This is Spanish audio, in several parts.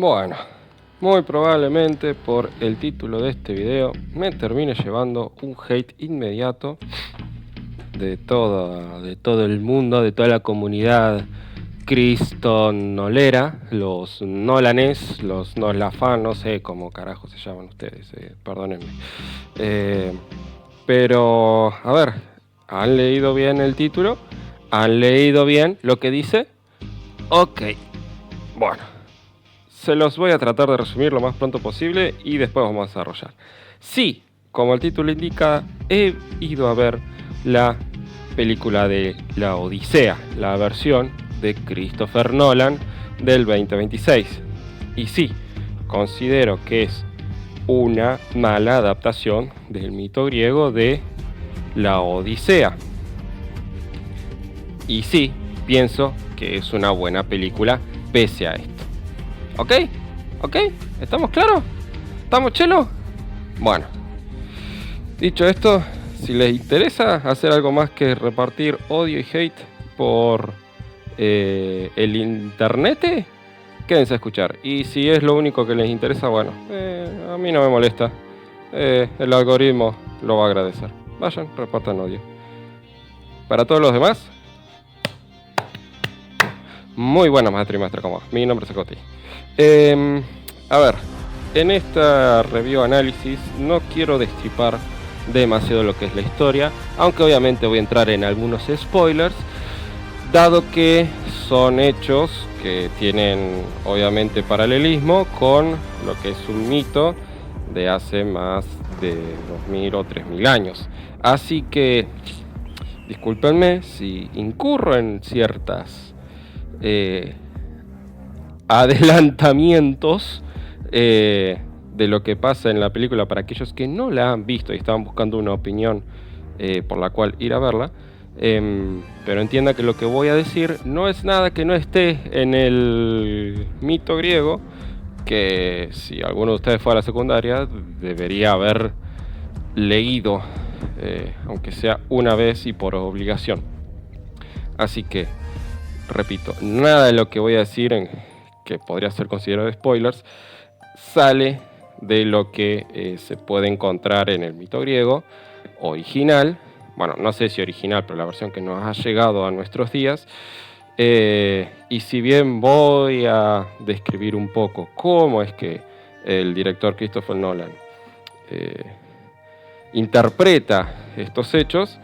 Bueno, muy probablemente por el título de este video me termine llevando un hate inmediato de todo el mundo, de toda la comunidad cristonolera, los nolanes, los nolafan, no sé cómo carajo se llaman ustedes, perdónenme. Pero, a ver, ¿han leído bien el título? ¿Han leído bien lo que dice? Ok, bueno, se los voy a tratar de resumir lo más pronto posible y después vamos a desarrollar. Sí, como el título indica, he ido a ver la película de La Odisea, la versión de Christopher Nolan del 2026. Y sí, considero que es una mala adaptación del mito griego de La Odisea. Y sí, pienso que es una buena película pese a esto. ¿Ok? ¿Ok? ¿Estamos claros? ¿Estamos chelo? Bueno, dicho esto, si les interesa hacer algo más que repartir odio y hate por el internet, quédense a escuchar. Y si es lo único que les interesa, bueno, a mí no me molesta. El algoritmo lo va a agradecer. Vayan, repartan odio. Para todos los demás, muy buena maestra y maestra como mi nombre es Acoti. A ver, en esta review análisis no quiero destripar demasiado lo que es la historia, aunque obviamente voy a entrar en algunos spoilers, dado que son hechos que tienen obviamente paralelismo con lo que es un mito de hace más de 2000 o 3000 años. Así que discúlpenme si incurro en ciertas adelantamientos de lo que pasa en la película para aquellos que no la han visto y estaban buscando una opinión por la cual ir a verla. Pero entienda que lo que voy a decir no es nada que no esté en el mito griego, que si alguno de ustedes fue a la secundaria debería haber leído, aunque sea una vez y por obligación. Así que, repito, nada de lo que voy a decir, que podría ser considerado spoilers, sale de lo que se puede encontrar en el mito griego original. Bueno, no sé si original, pero la versión que nos ha llegado a nuestros días. Y si bien voy a describir un poco cómo es que el director Christopher Nolan interpreta estos hechos,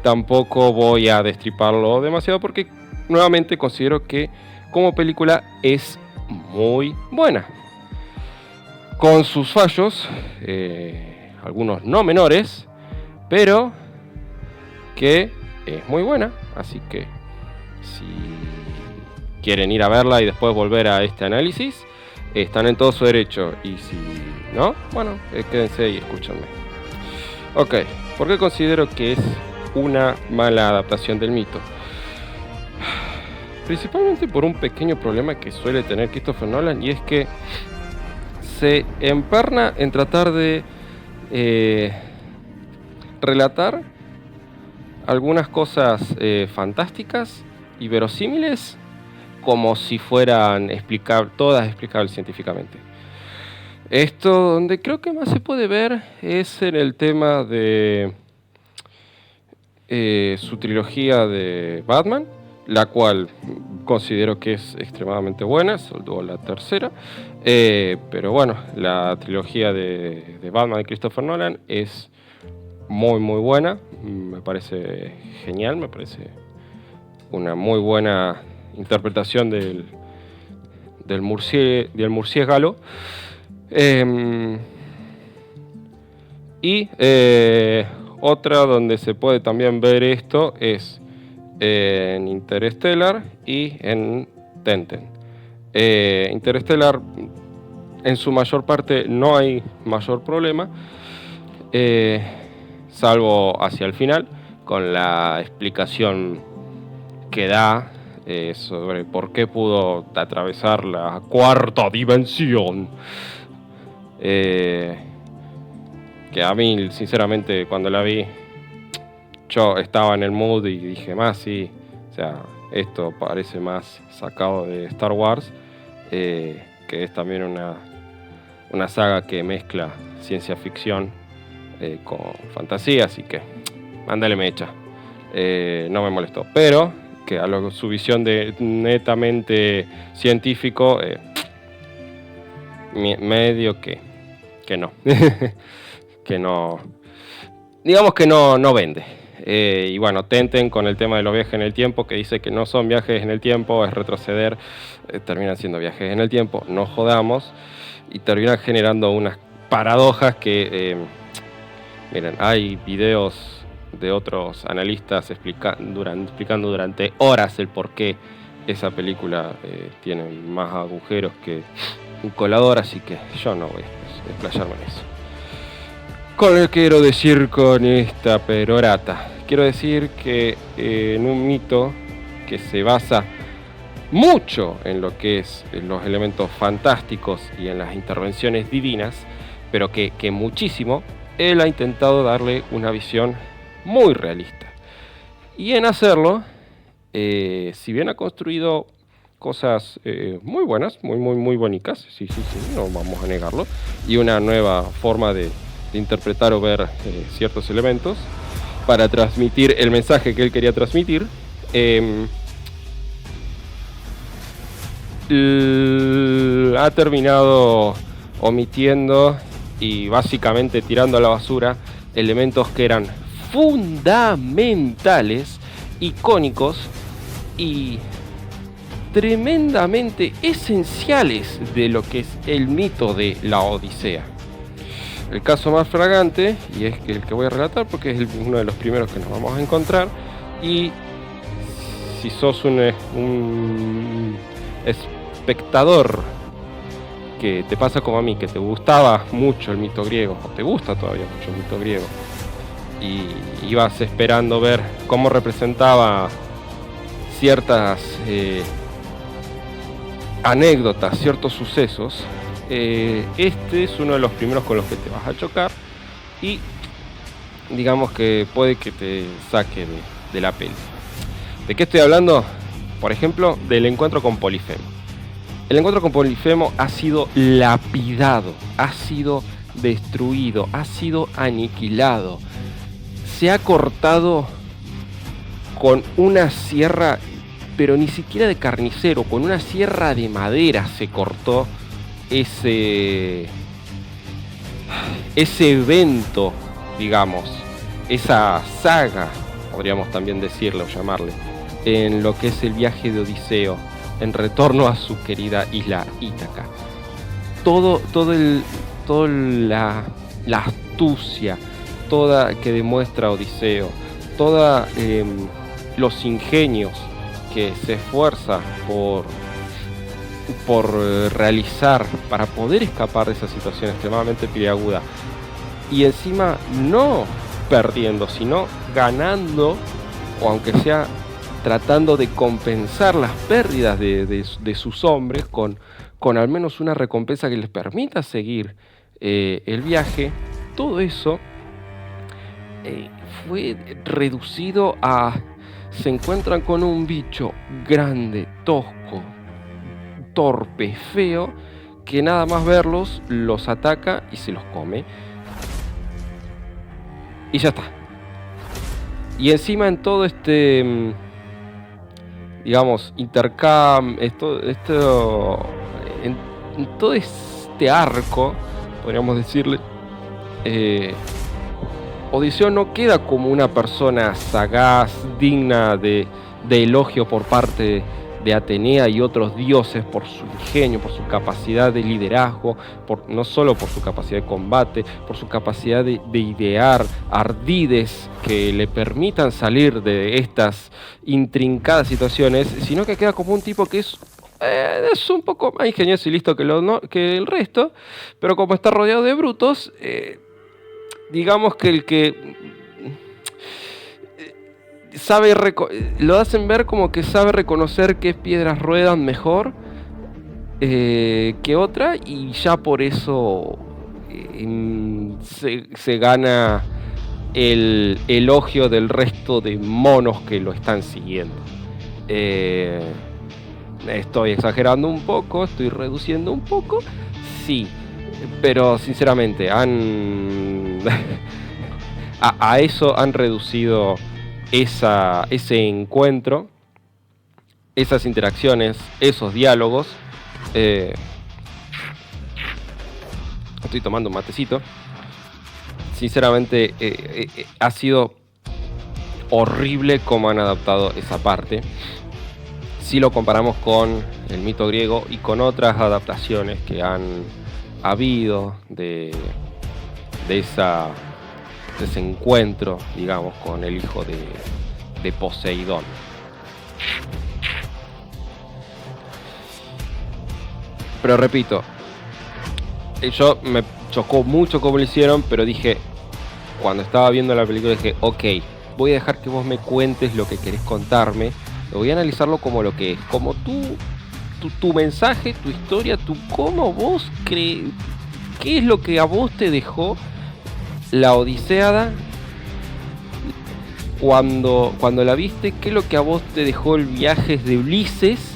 tampoco voy a destriparlo demasiado porque nuevamente considero que como película es muy buena, con sus fallos, algunos no menores, pero que es muy buena. Así que si quieren ir a verla y después volver a este análisis, están en todo su derecho, y si no, bueno, quédense y escúchenme. Ok, ¿por qué considero que es una mala adaptación del mito? Principalmente por un pequeño problema que suele tener Christopher Nolan, y es que se emperna en tratar de relatar algunas cosas fantásticas y verosímiles como si fueran todas explicables científicamente. Esto donde creo que más se puede ver es en el tema de su trilogía de Batman, la cual considero que es extremadamente buena, salvo la tercera. Pero bueno, la trilogía de Batman de Christopher Nolan es muy muy buena, me parece genial, me parece una muy buena interpretación del murciélago. Y otra donde se puede también ver esto es en Interstellar y en Tenet. Interstellar, en su mayor parte no hay mayor problema, salvo hacia el final, con la explicación que da sobre por qué pudo atravesar la cuarta dimensión. Que a mí, sinceramente, cuando la vi, yo estaba en el mood y dije, más sí, o sea, esto parece más sacado de Star Wars. que es también una saga que mezcla ciencia ficción con fantasía, así que mándale mecha. No me molestó, pero que a su visión de netamente científico, medio que no. Que no, digamos que no vende. Y bueno, Tenten con el tema de los viajes en el tiempo, que dice que no son viajes en el tiempo, es retroceder, terminan siendo viajes en el tiempo, no jodamos, y terminan generando unas paradojas que, miren, hay videos de otros analistas explicando durante horas el por qué esa película tiene más agujeros que un colador, así que yo no voy a explayarme en eso. Con el que quiero decir con esta perorata, quiero decir que en un mito que se basa mucho en lo que es en los elementos fantásticos y en las intervenciones divinas, pero que muchísimo, él ha intentado darle una visión muy realista. Y en hacerlo, si bien ha construido cosas muy buenas, muy bonitas, sí, no vamos a negarlo, y una nueva forma de interpretar o ver ciertos elementos para transmitir el mensaje que él quería transmitir, ha terminado omitiendo y básicamente tirando a la basura elementos que eran fundamentales, icónicos y tremendamente esenciales de lo que es el mito de la Odisea. El caso más flagrante, y es el que voy a relatar porque es uno de los primeros que nos vamos a encontrar, y si sos un espectador que te pasa como a mí, que te gustaba mucho el mito griego, o te gusta todavía mucho el mito griego, y ibas esperando ver cómo representaba ciertas anécdotas, ciertos sucesos, este es uno de los primeros con los que te vas a chocar y digamos que puede que te saque de la peli. ¿De qué estoy hablando? Por ejemplo, del encuentro con Polifemo. El encuentro con Polifemo ha sido lapidado, ha sido destruido, ha sido aniquilado. Se ha cortado con una sierra, pero ni siquiera de carnicero, con una sierra de madera se cortó ese evento, digamos, esa saga, podríamos también decirle o llamarle, en lo que es el viaje de Odiseo en retorno a su querida isla Ítaca. Toda la astucia, toda que demuestra Odiseo, toda los ingenios que se esfuerza por realizar para poder escapar de esa situación extremadamente peliaguda, y encima no perdiendo, sino ganando, o aunque sea tratando de compensar las pérdidas de sus hombres con al menos una recompensa que les permita seguir el viaje. Todo eso fue reducido a: se encuentran con un bicho grande, tosco, torpe, feo, que nada más verlos los ataca y se los come. Y ya está. Y encima en todo este, digamos, intercambio, en todo este arco, podríamos decirle, Odiseo no queda como una persona sagaz, digna de elogio por parte de Atenea y otros dioses por su ingenio, por su capacidad de liderazgo, no solo por su capacidad de combate, por su capacidad de idear ardides que le permitan salir de estas intrincadas situaciones, sino que queda como un tipo que es un poco más ingenioso y listo que el resto, pero como está rodeado de brutos, digamos que el que lo hacen ver como que sabe reconocer qué piedras ruedan mejor que otra, y ya por eso se gana el elogio del resto de monos que lo están siguiendo. Estoy exagerando un poco, estoy reduciendo un poco, sí, pero sinceramente a eso han reducido ese encuentro, esas interacciones, esos diálogos. Estoy tomando un matecito. Sinceramente, ha sido horrible cómo han adaptado esa parte. Si lo comparamos con el mito griego y con otras adaptaciones que han habido de ese encuentro, digamos, con el hijo de Poseidón. Pero repito, yo me chocó mucho cómo lo hicieron, pero dije, cuando estaba viendo la película dije, ok, voy a dejar que vos me cuentes lo que querés contarme, voy a analizarlo como lo que es, como tu mensaje, tu historia, cómo vos crees, qué es lo que a vos te dejó la Odiseada cuando la viste, qué es lo que a vos te dejó el viaje de Ulises,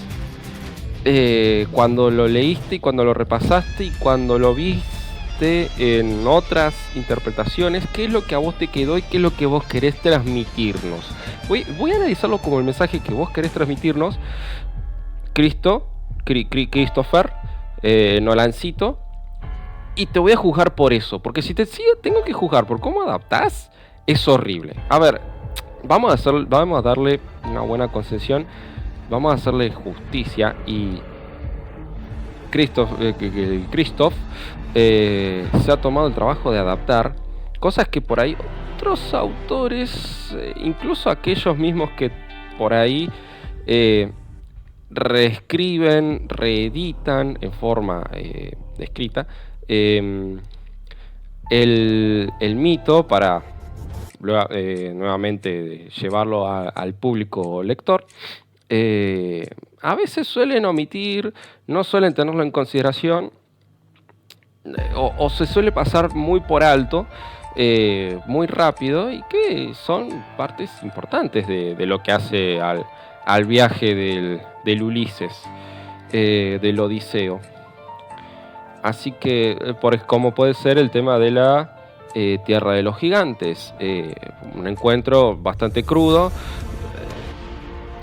cuando lo leíste y cuando lo repasaste y cuando lo viste en otras interpretaciones, qué es lo que a vos te quedó y qué es lo que vos querés transmitirnos. Voy a analizarlo como el mensaje que vos querés transmitirnos, Christopher Nolancito, y te voy a juzgar por eso, porque si tengo que juzgar por cómo adaptás, es horrible. A ver, vamos a darle una buena concesión, vamos a hacerle justicia, y Christoph se ha tomado el trabajo de adaptar cosas que por ahí otros autores, incluso aquellos mismos que por ahí reescriben, reeditan en forma escrita el mito para nuevamente llevarlo al público lector. A veces suelen omitir, no suelen tenerlo en consideración, o se suele pasar muy por alto, muy rápido, y que son partes importantes de lo que hace al viaje del Ulises, del Odiseo. Así que, como puede ser el tema de la Tierra de los Gigantes, un encuentro bastante crudo,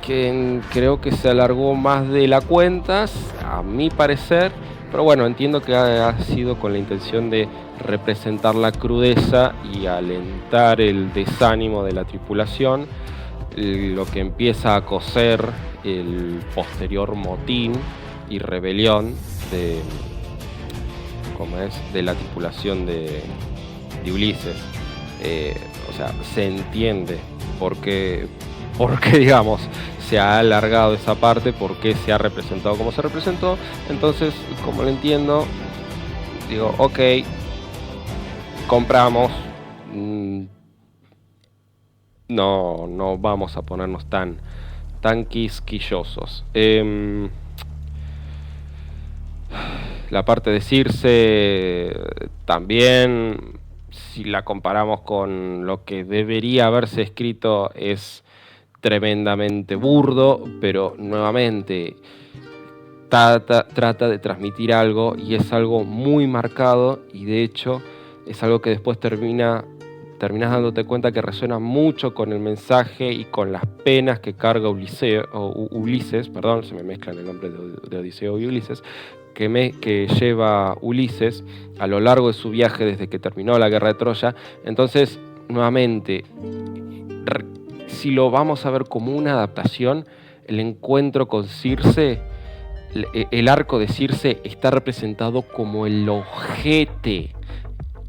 que creo que se alargó más de la cuenta, a mi parecer, pero bueno, entiendo que ha sido con la intención de representar la crudeza y alentar el desánimo de la tripulación, lo que empieza a coser el posterior motín y rebelión de la tripulación de Ulises. O sea, se entiende porque digamos se ha alargado esa parte, porque se ha representado como se representó. Entonces, como lo entiendo, digo, ok, compramos, no vamos a ponernos tan quisquillosos. La parte de Circe también, si la comparamos con lo que debería haberse escrito, es tremendamente burdo, pero nuevamente trata de transmitir algo, y es algo muy marcado, y de hecho es algo que después terminas dándote cuenta que resuena mucho con el mensaje y con las penas que carga Ulises, perdón, se me mezclan el nombre de Odiseo y Ulises, que lleva Ulises a lo largo de su viaje desde que terminó la guerra de Troya. Entonces, nuevamente, si lo vamos a ver como una adaptación, el encuentro con Circe, el arco de Circe está representado como el ojete,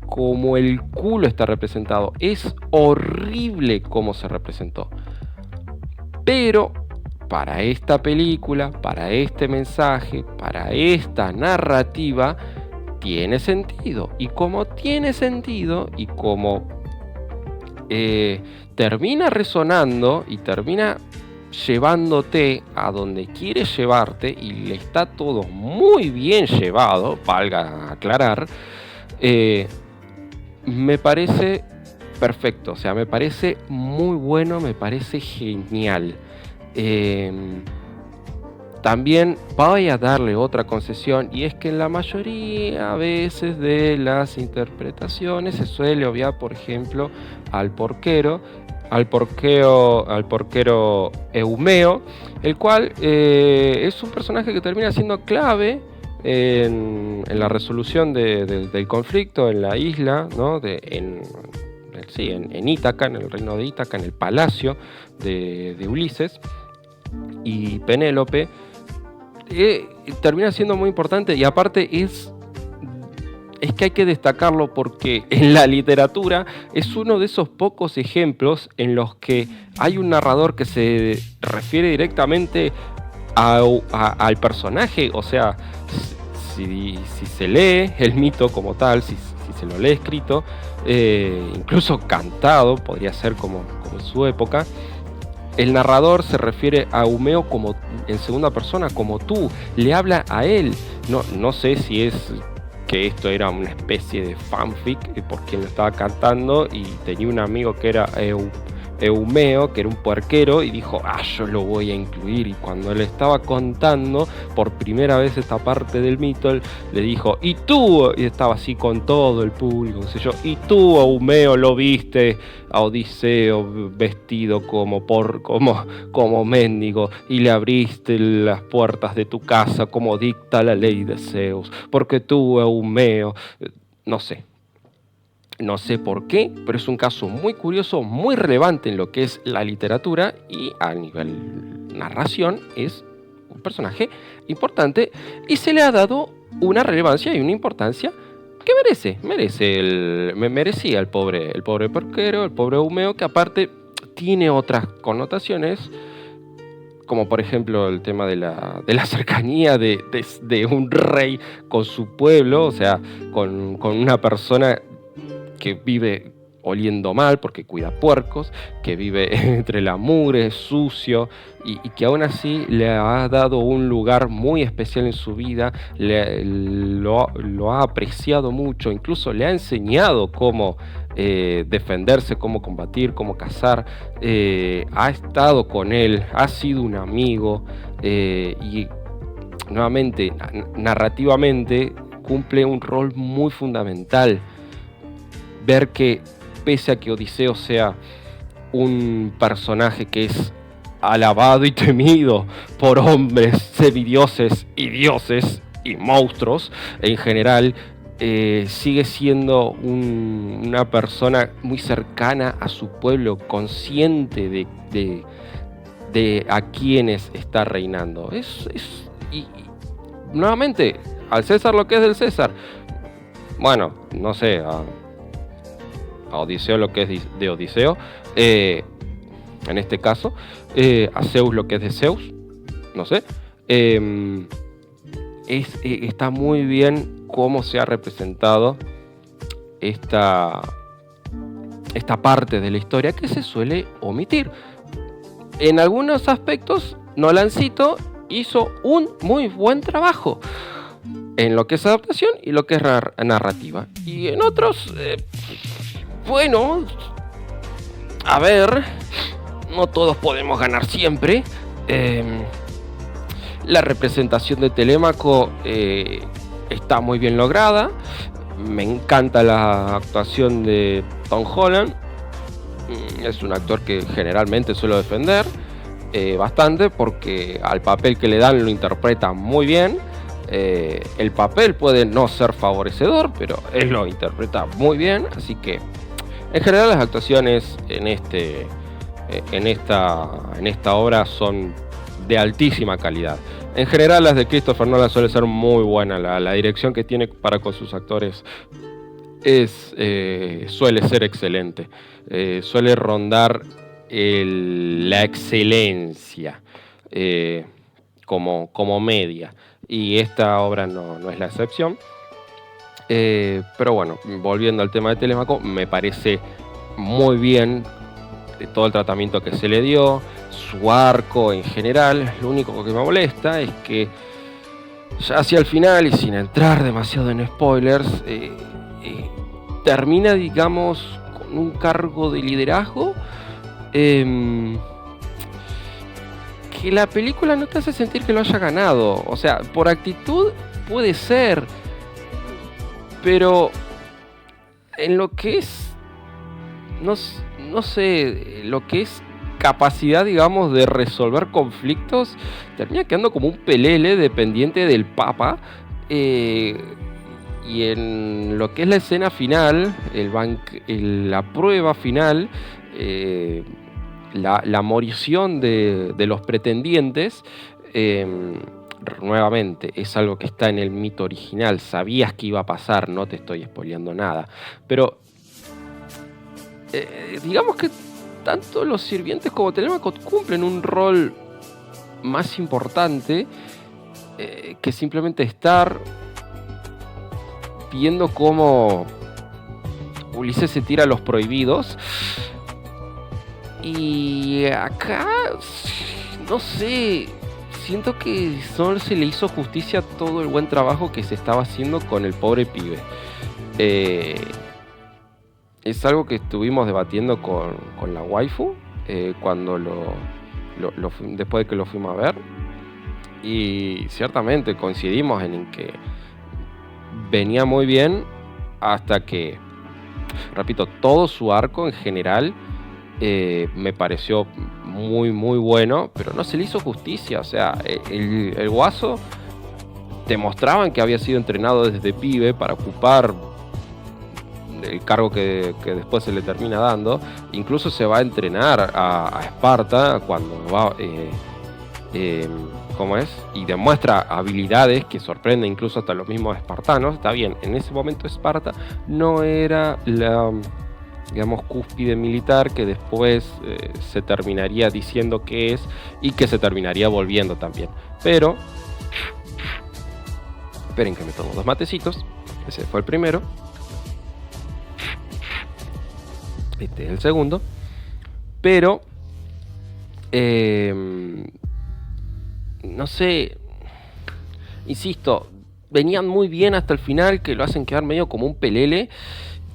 como el culo está representado. Es horrible cómo se representó. Pero para esta película, para este mensaje, para esta narrativa, tiene sentido. Y como tiene sentido, y como termina resonando y termina llevándote a donde quiere llevarte, y le está todo muy bien llevado, valga aclarar, me parece perfecto, o sea, me parece muy bueno, me parece genial. también voy a darle otra concesión, y es que en la mayoría a veces de las interpretaciones se suele obviar, por ejemplo, al porquero, al porquero Eumeo, el cual es un personaje que termina siendo clave en la resolución del conflicto en la isla, ¿no? En Ítaca, en el reino de Ítaca, en el palacio de Ulises y Penélope. Termina siendo muy importante, y aparte es que hay que destacarlo porque en la literatura es uno de esos pocos ejemplos en los que hay un narrador que se refiere directamente al personaje. O sea, si se lee el mito como tal, si se lo lee escrito, incluso cantado, podría ser como en su época, el narrador se refiere a Eumeo como en segunda persona, como tú, le habla a él. No sé si es que esto era una especie de fanfic por quien lo estaba cantando, y tenía un amigo que era Eumeo, que era un puerquero, y dijo, yo lo voy a incluir. Y cuando le estaba contando por primera vez esta parte del mito, le dijo, y tú, y estaba así con todo el público, qué sé yo, y tú, Eumeo, lo viste a Odiseo vestido como mendigo, y le abriste las puertas de tu casa como dicta la ley de Zeus, porque tú, Eumeo, no sé por qué, pero es un caso muy curioso, muy relevante en lo que es la literatura, y a nivel narración es un personaje importante y se le ha dado una relevancia y una importancia que merecía el pobre porquero, el pobre Eumeo, que aparte tiene otras connotaciones, como por ejemplo el tema de la cercanía de un rey con su pueblo, o sea, con una persona que vive oliendo mal porque cuida puercos, que vive entre la mugre, sucio, y que aún así le ha dado un lugar muy especial en su vida, lo ha apreciado mucho, incluso le ha enseñado cómo defenderse, cómo combatir, cómo cazar, ha estado con él, ha sido un amigo, y nuevamente, narrativamente, cumple un rol muy fundamental. Ver que pese a que Odiseo sea un personaje que es alabado y temido por hombres, semidioses y dioses y monstruos en general, sigue siendo una persona muy cercana a su pueblo, consciente de a quienes está reinando. Y nuevamente, al César lo que es del César. Bueno, no sé, a Odiseo lo que es de Odiseo, en este caso, a Zeus lo que es de Zeus, no sé. Está muy bien cómo se ha representado esta parte de la historia que se suele omitir. En algunos aspectos, Nolancito hizo un muy buen trabajo en lo que es adaptación y lo que es narrativa. Y en otros, bueno, a ver, no todos podemos ganar siempre. La representación de Telémaco está muy bien lograda. Me encanta la actuación de Tom Holland. Es un actor que generalmente suelo defender bastante, porque al papel que le dan lo interpreta muy bien. El papel puede no ser favorecedor, pero él lo interpreta muy bien. Así que en general las actuaciones en esta obra son de altísima calidad. En general las de Christopher Nolan suele ser muy buena. La dirección que tiene para con sus actores suele ser excelente. Suele rondar la excelencia como media. Y esta obra no es la excepción. Pero bueno, volviendo al tema de Telémaco, me parece muy bien todo el tratamiento que se le dio, su arco en general. Lo único que me molesta es que ya hacia el final, y sin entrar demasiado en spoilers, termina, digamos, con un cargo de liderazgo que que la película no te hace sentir que lo haya ganado. O sea, por actitud puede ser, pero en lo que es, no sé, lo que es capacidad, digamos, de resolver conflictos, termina quedando como un pelele dependiente del Papa. Y en lo que es la escena final, la prueba final, la morición de los pretendientes, nuevamente, es algo que está en el mito original. Sabías que iba a pasar, no te estoy spoileando nada. Pero digamos que tanto los sirvientes como Telémaco cumplen un rol más importante que simplemente estar viendo cómo Ulises se tira a los prohibidos. Y acá, no sé, siento que solo se le hizo justicia a todo el buen trabajo que se estaba haciendo con el pobre pibe. Es algo que estuvimos debatiendo con la waifu cuando después de que lo fuimos a ver. Y ciertamente coincidimos en que venía muy bien hasta que, repito, todo su arco en general me pareció muy muy bueno, pero no se le hizo justicia. O sea, el guaso demostraban que había sido entrenado desde pibe para ocupar el cargo que después se le termina dando. Incluso se va a entrenar a Esparta cuando va ¿cómo es? Y demuestra habilidades que sorprenden incluso hasta los mismos espartanos. Está bien, en ese momento Esparta no era la, digamos, cúspide militar que después se terminaría diciendo que es, y que se terminaría volviendo también. Pero esperen que me tomo 2 matecitos. Ese fue el primero. Este es el segundo. Pero no sé, insisto, venían muy bien hasta el final, que lo hacen quedar medio como un pelele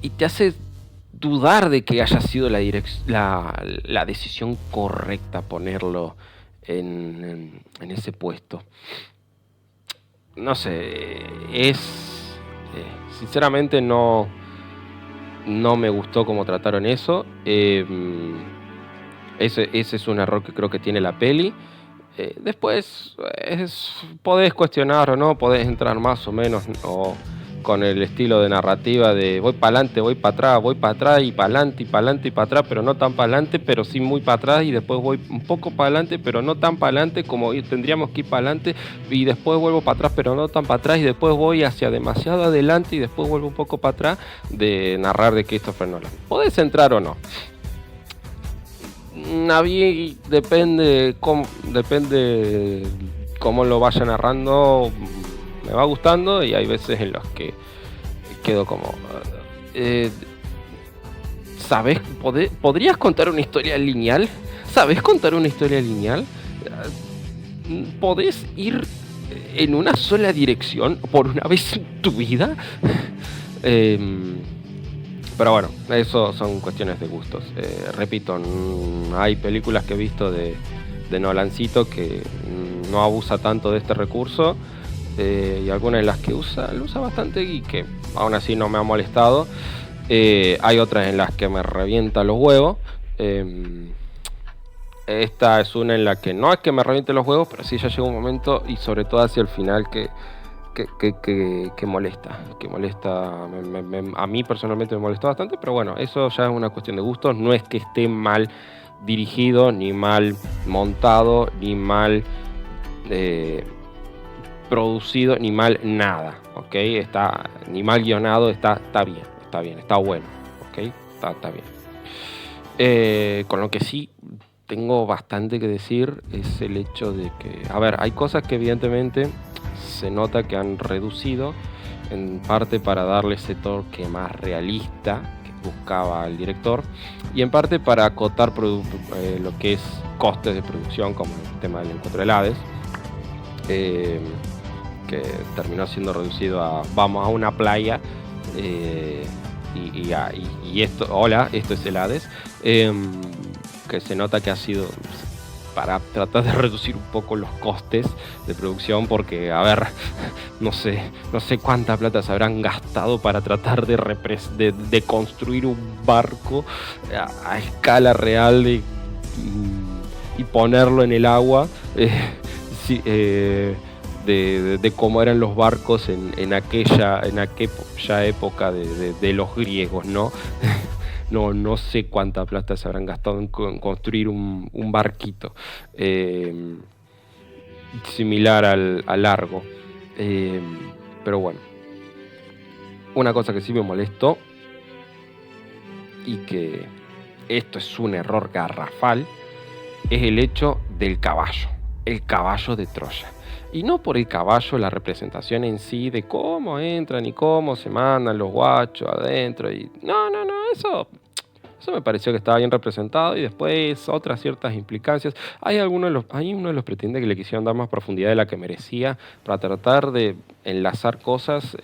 y te hace dudar de que haya sido la decisión correcta ponerlo en ese puesto. No sé, sinceramente no me gustó cómo trataron eso. Ese es un error que creo que tiene la peli. Después podés cuestionar o no, podés entrar más o menos o con el estilo de narrativa de voy para adelante, voy para atrás y para adelante y para adelante y para atrás, pero no tan para adelante, pero sí muy para atrás, y después voy un poco para adelante, pero no tan para adelante como tendríamos que ir para adelante, y después vuelvo para atrás, pero no tan para atrás, y después voy hacia demasiado adelante y después vuelvo un poco para atrás, de narrar de Christopher Nolan. Podés entrar o no. Depende cómo lo vaya narrando, me va gustando, y hay veces en los que quedo como ¿sabes? ¿Podrías contar una historia lineal? ¿Sabes contar una historia lineal? ¿Podés ir en una sola dirección por una vez en tu vida? Pero bueno, eso son cuestiones de gustos. Repito, hay películas que he visto de Nolancito que no abusa tanto de este recurso, y algunas en las que lo usa bastante y que aún así no me ha molestado. Hay otras en las que me revienta los huevos. Esta es una en la que no es que me reviente los huevos, pero sí ya llega un momento, y sobre todo hacia el final, que molesta. A mí personalmente me molestó bastante, pero bueno, eso ya es una cuestión de gustos. No es que esté mal dirigido, ni mal montado, ni mal producido, ni mal nada, ¿ok? Está ni mal guionado, está bien, está bueno, ¿ok? Está bien. Con lo que sí tengo bastante que decir es el hecho de que, a ver, hay cosas que evidentemente se nota que han reducido, en parte para darle ese toque más realista que buscaba el director, y en parte para acotar lo que es costes de producción, como el tema del encuentro del Hades, que terminó siendo reducido a vamos a una playa y esto, hola, esto es el Hades, que se nota que ha sido para tratar de reducir un poco los costes de producción, porque, a ver, no sé cuánta plata se habrán gastado para tratar de construir un barco a escala real y ponerlo en el agua, de cómo eran los barcos en aquella época de los griegos, ¿no? No sé cuánta plata se habrán gastado en construir un barquito similar al Argo. Pero bueno, una cosa que sí me molestó, y que esto es un error garrafal, es el hecho del caballo, el caballo de Troya. Y no por el caballo, la representación en sí de cómo entran y cómo se mandan los guachos adentro. No, eso me pareció que estaba bien representado, y después otras ciertas implicancias. Hay uno de los pretendientes que le quisieron dar más profundidad de la que merecía para tratar de enlazar cosas.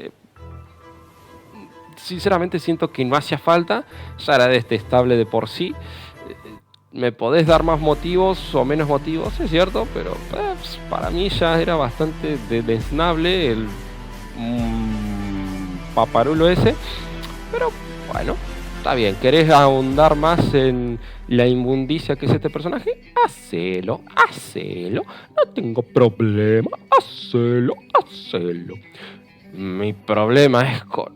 Sinceramente siento que no hacía falta, ya era detestable de por sí. Me podés dar más motivos o menos motivos, es cierto, pero para mí ya era bastante desnable el paparulo ese. Pero bueno, está bien. ¿Querés ahondar más en la inmundicia que es este personaje? Hacelo. No tengo problema. Hacelo. Mi problema es con...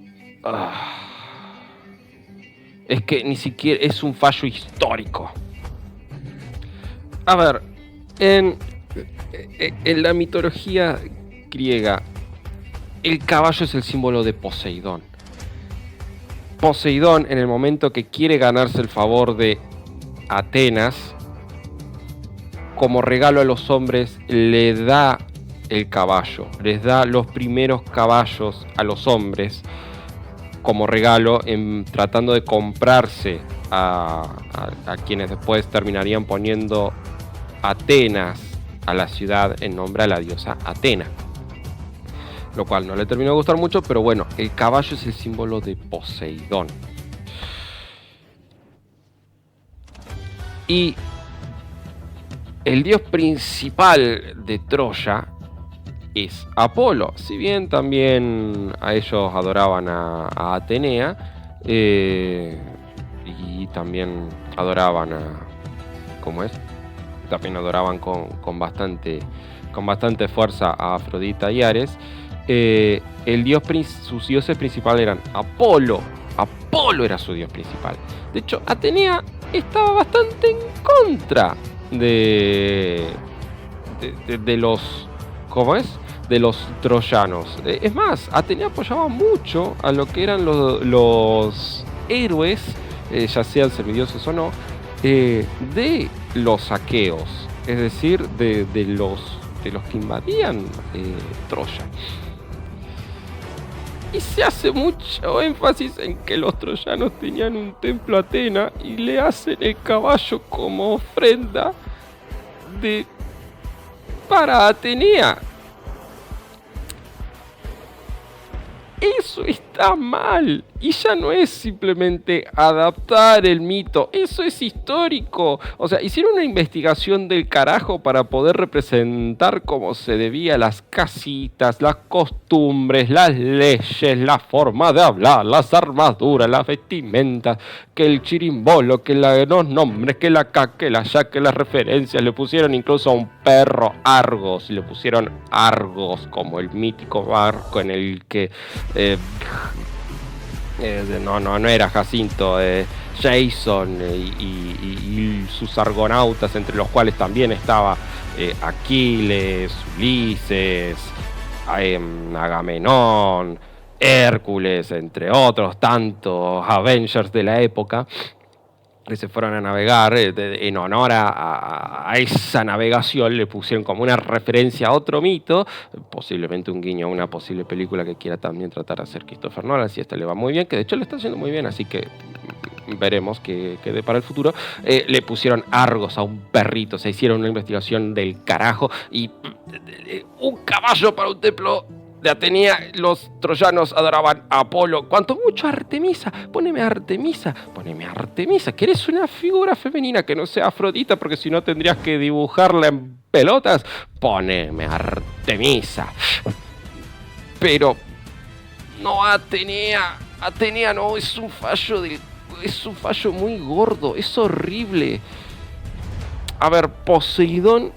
es que ni siquiera es un fallo histórico. A ver, en la mitología griega, el caballo es el símbolo de Poseidón. Poseidón, en el momento que quiere ganarse el favor de Atenas, como regalo a los hombres, le da el caballo, les da los primeros caballos a los hombres como regalo, tratando de comprarse a quienes después terminarían poniendo Atenas a la ciudad en nombre a la diosa Atena, lo cual no le terminó de gustar mucho. Pero bueno, el caballo es el símbolo de Poseidón, y el dios principal de Troya es Apolo. Si bien también a ellos adoraban a Atenea, y también adoraban también adoraban con bastante fuerza a Afrodita y Ares. Sus dioses principales eran Apolo. Apolo era su dios principal. De hecho, Atenea estaba bastante en contra de los... ¿Cómo es? De los troyanos. Es más, Atenea apoyaba mucho a lo que eran los héroes, ya sean semidioses o no, de los aqueos, es decir, de los que invadían Troya. Y se hace mucho énfasis en que los troyanos tenían un templo a Atena y le hacen el caballo como ofrenda para Atenea. Eso está mal, y ya no es simplemente adaptar el mito, eso es histórico. O sea, hicieron una investigación del carajo para poder representar como se debía las casitas, las costumbres, las leyes, la forma de hablar, las armaduras, las vestimentas, que el chirimbolo, que los nombres, que la acá, que la allá, que las referencias. Le pusieron incluso a un perro Argos, le pusieron Argos como el mítico barco en el que no era Jacinto, Jason y sus argonautas, entre los cuales también estaba Aquiles, Ulises, Agamenón, Hércules, entre otros tantos Avengers de la época, que se fueron a navegar. En honor a esa navegación le pusieron como una referencia a otro mito, posiblemente un guiño a una posible película que quiera también tratar de hacer Christopher Nolan, si le va muy bien, que de hecho le está haciendo muy bien, así que veremos qué dé para el futuro. Le pusieron Argos a un perrito, se hicieron una investigación del carajo, y un caballo para un templo de Atenea, los troyanos adoraban a Apolo. Cuanto mucho a Artemisa. Poneme a Artemisa. Poneme a Artemisa. ¿Querés una figura femenina que no sea Afrodita? Porque si no tendrías que dibujarla en pelotas. Poneme a Artemisa. Pero no, Atenea. Atenea no, es un fallo muy gordo. Es horrible. A ver, Poseidón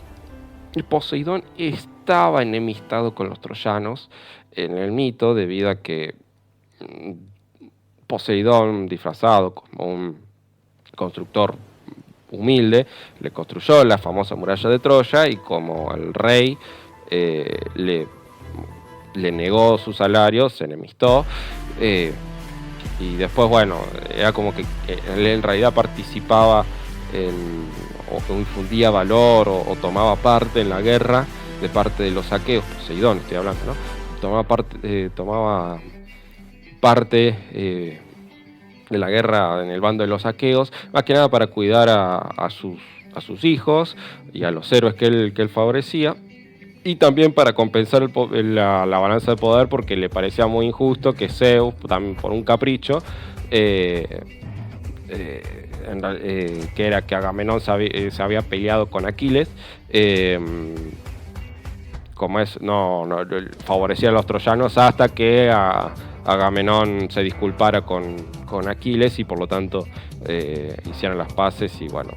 estaba enemistado con los troyanos en el mito debido a que Poseidón, disfrazado como un constructor humilde, le construyó la famosa muralla de Troya y como el rey le negó su salario, se enemistó. Y después, bueno, era como que él en realidad participaba o infundía valor o tomaba parte en la guerra de parte de los aqueos. Poseidón estoy hablando, ¿no? Tomaba parte de la guerra en el bando de los aqueos, más que nada para cuidar a sus hijos y a los héroes que él favorecía, y también para compensar la balanza de poder, porque le parecía muy injusto que Zeus, también por un capricho, que era que Agamenón se había peleado con Aquiles, no favorecía a los troyanos hasta que Agamenón se disculpara con Aquiles y por lo tanto hicieran las paces y bueno,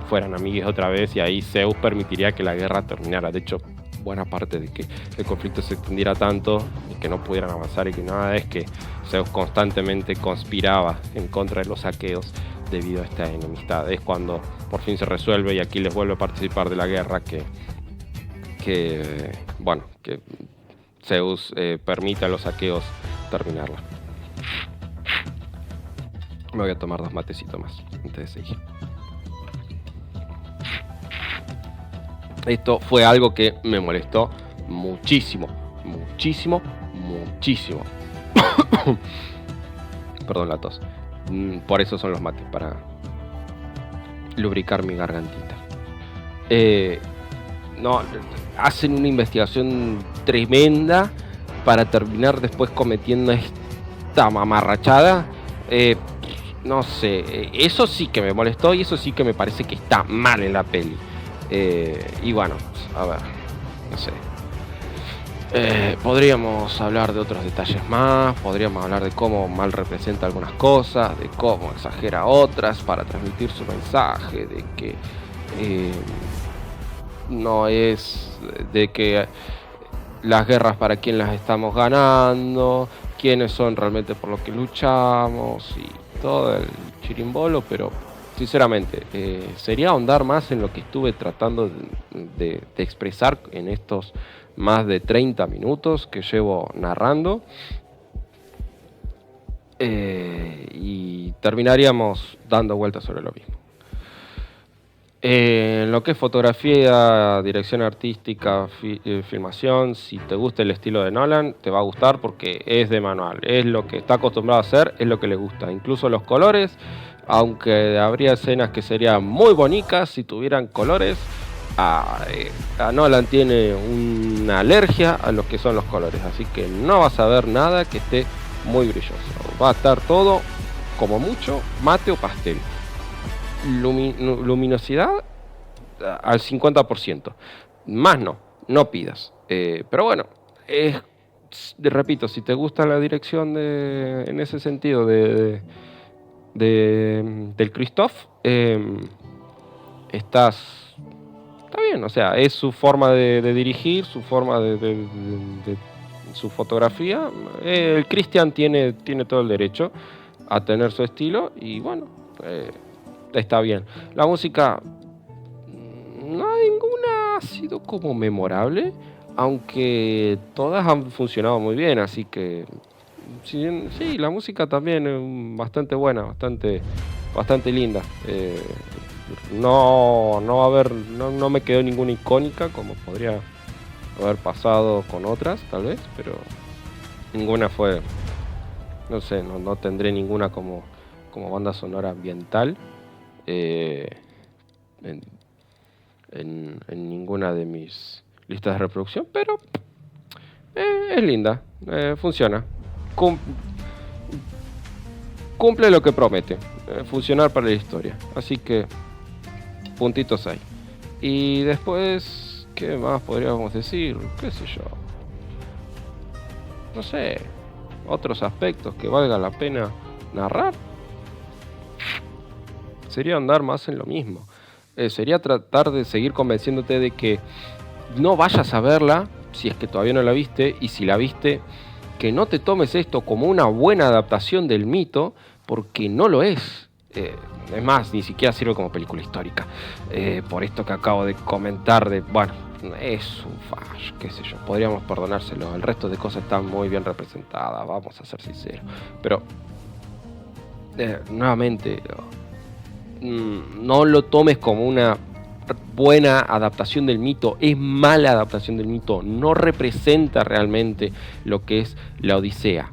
fueran amigos otra vez, y ahí Zeus permitiría que la guerra terminara. De hecho, buena parte de que el conflicto se extendiera tanto y que no pudieran avanzar y que nada es que Zeus constantemente conspiraba en contra de los aqueos debido a esta enemistad. Es cuando por fin se resuelve y Aquiles vuelve a participar de la guerra que Zeus permite a los aqueos terminarla. Me voy a tomar 2 matecitos más antes de seguir. Esto fue algo que me molestó muchísimo. Perdón la tos. Por eso son los mates, para lubricar mi gargantita. No, hacen una investigación tremenda para terminar después cometiendo esta mamarrachada. No sé, eso sí que me molestó y eso sí que me parece que está mal en la peli. Y bueno, a ver, no sé. Podríamos hablar de otros detalles más, podríamos hablar de cómo mal representa algunas cosas, de cómo exagera otras para transmitir su mensaje, de que no es de que las guerras para quién las estamos ganando, quiénes son realmente por lo que luchamos y todo el chirimbolo, pero sinceramente sería ahondar más en lo que estuve tratando de expresar en estos más de 30 minutos que llevo narrando, y terminaríamos dando vueltas sobre lo mismo. En lo que es fotografía, dirección artística, filmación, si te gusta el estilo de Nolan, te va a gustar porque es de manual, es lo que está acostumbrado a hacer, es lo que le gusta. Incluso los colores, aunque habría escenas que serían muy bonitas si tuvieran colores, a Nolan tiene una alergia a lo que son los colores, así que no vas a ver nada que esté muy brilloso. Va a estar todo, como mucho, mate o pastel. Luminosidad al 50%. Más no pidas. Pero bueno, repito, si te gusta la dirección en ese sentido del Christoph, está bien, o sea, es su forma de dirigir, su forma de su fotografía. El Christian tiene todo el derecho a tener su estilo y bueno, está bien. La música, ninguna ha sido como memorable, aunque todas han funcionado muy bien, así que sí, la música también es bastante buena, bastante linda. No me quedó ninguna icónica como podría haber pasado con otras, tal vez, pero ninguna fue, no sé, no tendré ninguna como banda sonora ambiental en ninguna de mis listas de reproducción, pero Es linda, funciona. Cum- Cumple lo que promete, funcionar para la historia. Así que, puntitos ahí. Y después, ¿qué más podríamos decir? ¿Qué sé yo? No sé, otros aspectos que valga la pena narrar. Sería andar más en lo mismo. Sería tratar de seguir convenciéndote de que no vayas a verla si es que todavía no la viste, y si la viste, que no te tomes esto como una buena adaptación del mito, porque no lo es. Es más, ni siquiera sirve como película histórica. Por esto que acabo de comentar, bueno, es un fallo, qué sé yo, podríamos perdonárselo. El resto de cosas están muy bien representadas, vamos a ser sinceros. Pero, nuevamente, no lo tomes como una buena adaptación del mito, es mala adaptación del mito, no representa realmente lo que es la Odisea.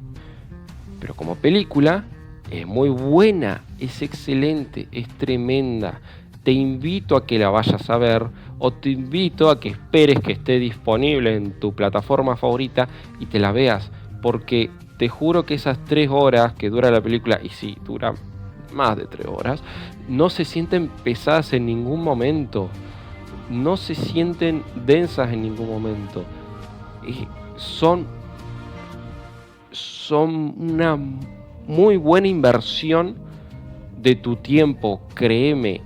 Pero como película es muy buena, es excelente, es tremenda. Te invito a que la vayas a ver, o te invito a que esperes que esté disponible en tu plataforma favorita y te la veas, porque te juro que esas 3 horas que dura la película, y sí, dura más de 3 horas, no se sienten pesadas en ningún momento, no se sienten densas en ningún momento. Y son una muy buena inversión de tu tiempo, créeme,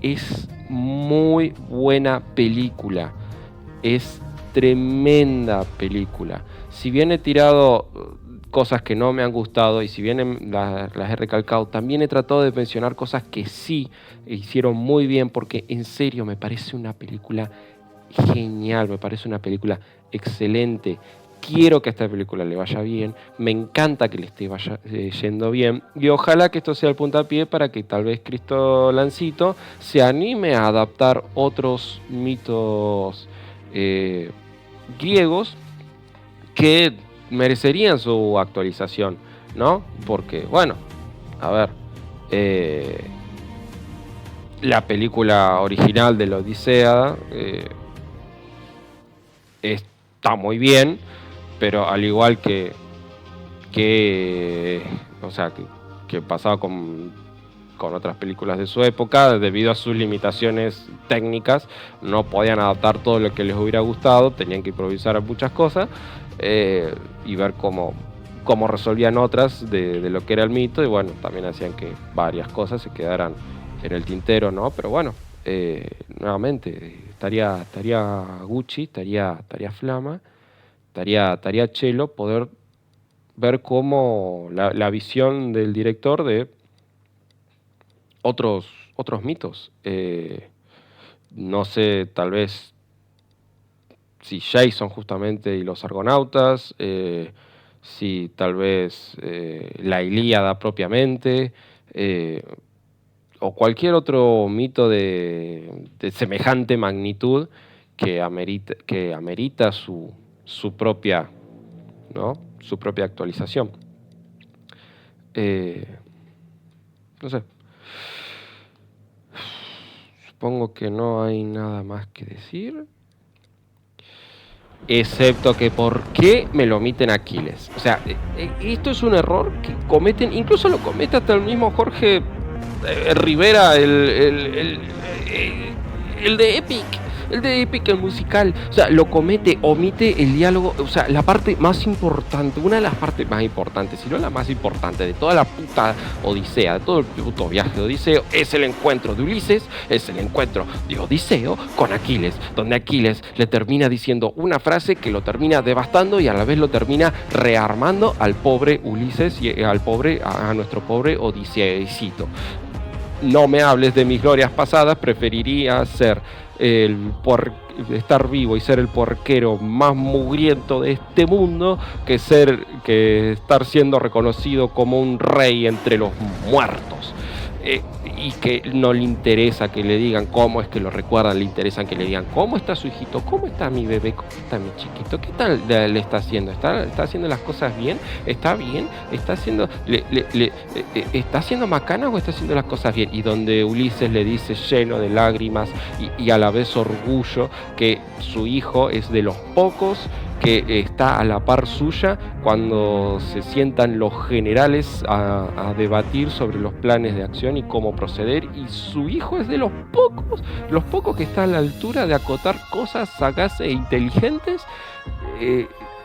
es muy buena película, es tremenda película. Si bien he tirado cosas que no me han gustado, y si bien las he recalcado, también he tratado de mencionar cosas que sí hicieron muy bien, porque en serio me parece una película genial, me parece una película excelente. Quiero que a esta película le vaya bien, me encanta que le esté yendo bien, y ojalá que esto sea el puntapié para que tal vez Cristo Lancito se anime a adaptar otros mitos griegos que merecerían su actualización, ¿no? Porque, bueno, a ver, la película original de la Odisea está muy bien, pero al igual o sea, que pasaba con otras películas de su época, debido a sus limitaciones técnicas, no podían adaptar todo lo que les hubiera gustado, tenían que improvisar muchas cosas, y ver cómo resolvían otras de lo que era el mito, y bueno, también hacían que varias cosas se quedaran en el tintero, ¿no? Pero bueno, nuevamente, estaría Gucci, estaría Flama, estaría chelo poder ver cómo la visión del director de otros mitos. No sé, tal vez si Jason justamente y los Argonautas, si tal vez la Ilíada propiamente, o cualquier otro mito de semejante magnitud que amerita su propia, ¿no? Su propia actualización. No sé. Supongo que no hay nada más que decir. Excepto que ¿por qué me lo omiten Aquiles? O sea, esto es un error que cometen, incluso lo comete hasta el mismo Jorge Rivera, el de Epic. El de Epic, el musical. O sea, lo comete, omite el diálogo. O sea, la parte más importante, una de las partes más importantes, si no la más importante de toda la puta Odisea, de todo el puto viaje de Odiseo, es el encuentro de Ulises, es el encuentro de Odiseo con Aquiles, donde Aquiles le termina diciendo una frase que lo termina devastando y a la vez lo termina rearmando al pobre Ulises y a nuestro pobre Odiseicito. No me hables de mis glorias pasadas, preferiría estar vivo y ser el porquero más mugriento de este mundo que estar siendo reconocido como un rey entre los muertos. Y que no le interesa que le digan cómo es que lo recuerdan, le interesa que le digan cómo está su hijito, cómo está mi bebé, cómo está mi chiquito, qué tal le está haciendo, está haciendo las cosas bien, está bien, está haciendo está haciendo macana o está haciendo las cosas bien. Y donde Ulises le dice, lleno de lágrimas y a la vez orgullo, que su hijo es de los pocos que está a la par suya cuando se sientan los generales a debatir sobre los planes de acción y cómo proceder, y su hijo es de los pocos que está a la altura de acotar cosas sagaces e inteligentes,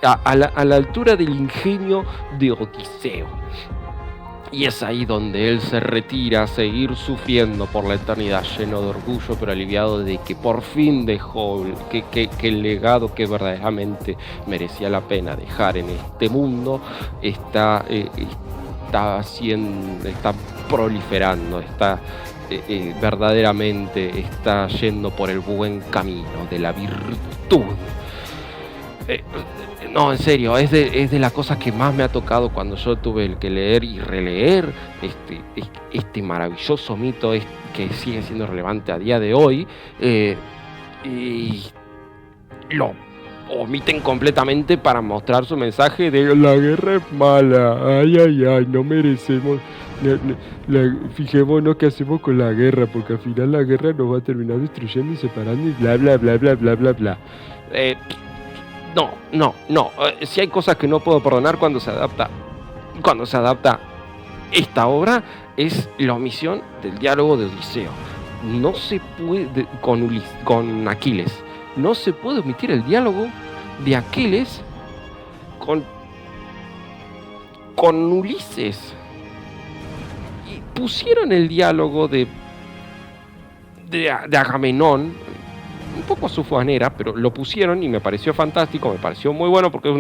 a la altura del ingenio de Odiseo. Y es ahí donde él se retira a seguir sufriendo por la eternidad, lleno de orgullo pero aliviado de que por fin dejó que el legado que verdaderamente merecía la pena dejar en este mundo está proliferando, verdaderamente está yendo por el buen camino de la virtud. No, en serio, es de las cosas que más me ha tocado cuando yo tuve que leer y releer este maravilloso mito que sigue siendo relevante a día de hoy, y lo omiten completamente para mostrar su mensaje de la guerra es mala, ay, no merecemos, fijémonos qué hacemos con la guerra, porque al final la guerra nos va a terminar destruyendo y separando y bla bla bla bla bla bla bla. No. Si hay cosas que no puedo perdonar cuando se adapta esta obra, es la omisión del diálogo de Odiseo. No se puede con Aquiles. No se puede omitir el diálogo de Aquiles con Ulises. Y pusieron el diálogo de Agamenón un poco a su manera, pero lo pusieron y me pareció fantástico, me pareció muy bueno, porque es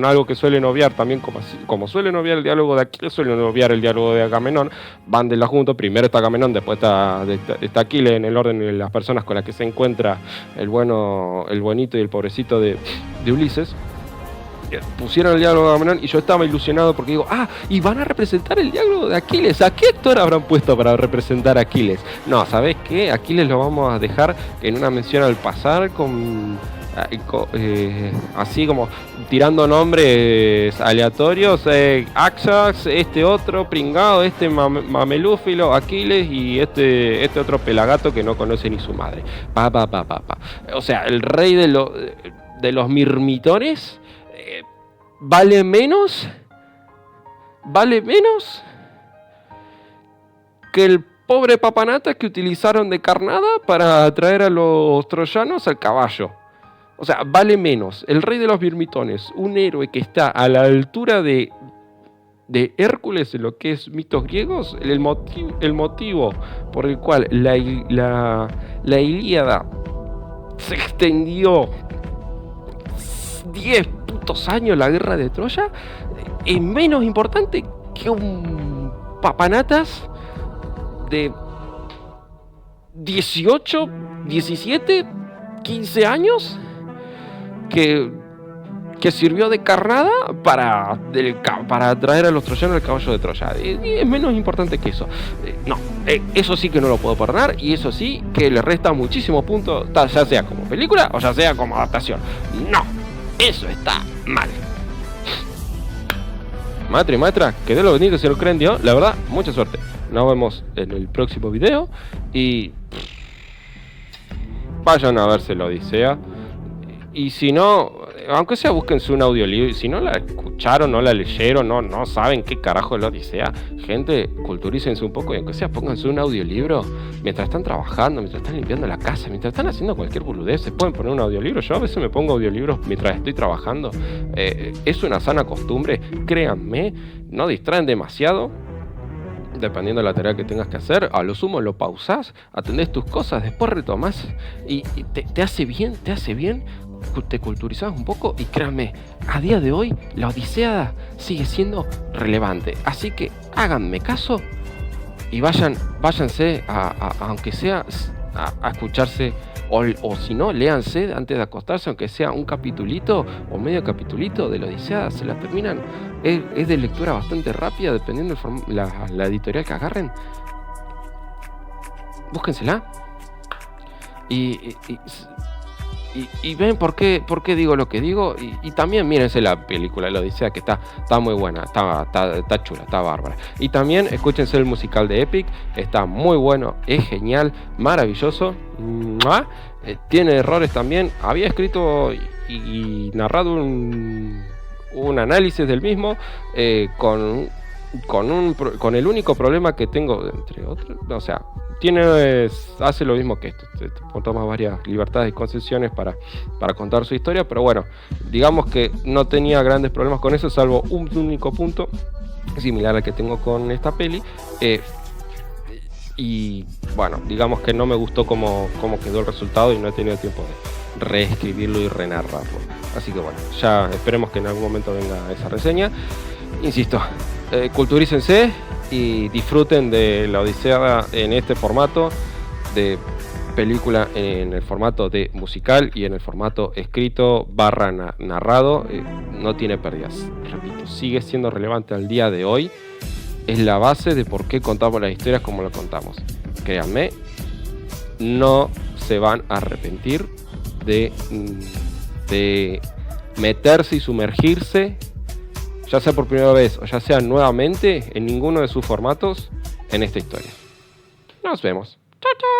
algo que suelen obviar también, como suelen obviar el diálogo de Aquiles, suelen obviar el diálogo de Agamenón. Van de la junto, primero está Agamenón, después está Aquiles, en el orden de las personas con las que se encuentra el buenito y el pobrecito de Ulises. Pusieron el diálogo de Agamenón y yo estaba ilusionado porque digo, y van a representar el diálogo de Aquiles. ¿A qué actor habrán puesto para representar a Aquiles? No, ¿sabés qué? Aquiles lo vamos a dejar en una mención al pasar así como tirando nombres aleatorios, Axax, este otro pringado, este mamelúfilo, Aquiles, y este otro pelagato que no conoce ni su madre. O sea, el rey de los mirmitones vale menos que el pobre papanata que utilizaron de carnada para atraer a los troyanos al caballo. O sea, vale menos el rey de los mirmitones, un héroe que está a la altura de Hércules en lo que es mitos griegos, el motivo por el cual la Ilíada se extendió 10 putos años, la guerra de Troya, es menos importante que un papanatas de 18, 17, 15 años que sirvió de carnada para atraer a los troyanos al caballo de Troya. Es menos importante que eso. Eso sí que no lo puedo perdonar, y eso sí que le resta muchísimos puntos, ya sea como película o ya sea como adaptación. No, eso está mal. Maestro y maestra, que Dios lo bendiga, si lo creen Dios. La verdad, mucha suerte. Nos vemos en el próximo video y vayan a verse la Odisea. Y si no, aunque sea, búsquense un audiolibro. Si no la escucharon, no la leyeron, no saben qué carajo es la Odisea, gente, culturícense un poco y aunque sea, pónganse un audiolibro mientras están trabajando, mientras están limpiando la casa, mientras están haciendo cualquier boludez. Se pueden poner un audiolibro. Yo a veces me pongo audiolibros mientras estoy trabajando. Es una sana costumbre, créanme, no distraen demasiado. Dependiendo de la tarea que tengas que hacer, a lo sumo lo pausás, atendés tus cosas, después retomás y te hace bien, te culturizás un poco, y créanme, a día de hoy la Odisea sigue siendo relevante. Así que háganme caso y váyanse aunque sea a escucharse, o si no, léanse antes de acostarse, aunque sea un capitulito o medio capitulito de la Odisea, se la terminan. Es de lectura bastante rápida, dependiendo la editorial que agarren. Búsquensela y y ven por qué digo lo que digo. Y también mírense la película, la Odisea, que está muy buena, está chula, está bárbara. Y también escúchense el musical de Epic, está muy bueno, es genial, maravilloso. ¡Mua! Tiene errores también. Había escrito y narrado un análisis del mismo, con el único problema que tengo, entre otros, o sea, hace lo mismo que esto, toma varias libertades y concesiones para contar su historia, pero bueno, digamos que no tenía grandes problemas con eso, salvo un único punto similar al que tengo con esta peli. Y bueno, digamos que no me gustó cómo quedó el resultado y no he tenido tiempo de reescribirlo y renarrarlo. Así que bueno, ya esperemos que en algún momento venga esa reseña. Insisto, culturícense y disfruten de la Odisea en este formato de película, en el formato de musical y en el formato escrito / narrado. No tiene pérdidas, repito, sigue siendo relevante al día de hoy. Es la base de por qué contamos las historias como las contamos. Créanme, no se van a arrepentir de meterse y sumergirse, ya sea por primera vez o ya sea nuevamente, en ninguno de sus formatos, en esta historia. Nos vemos. ¡Chao, chao!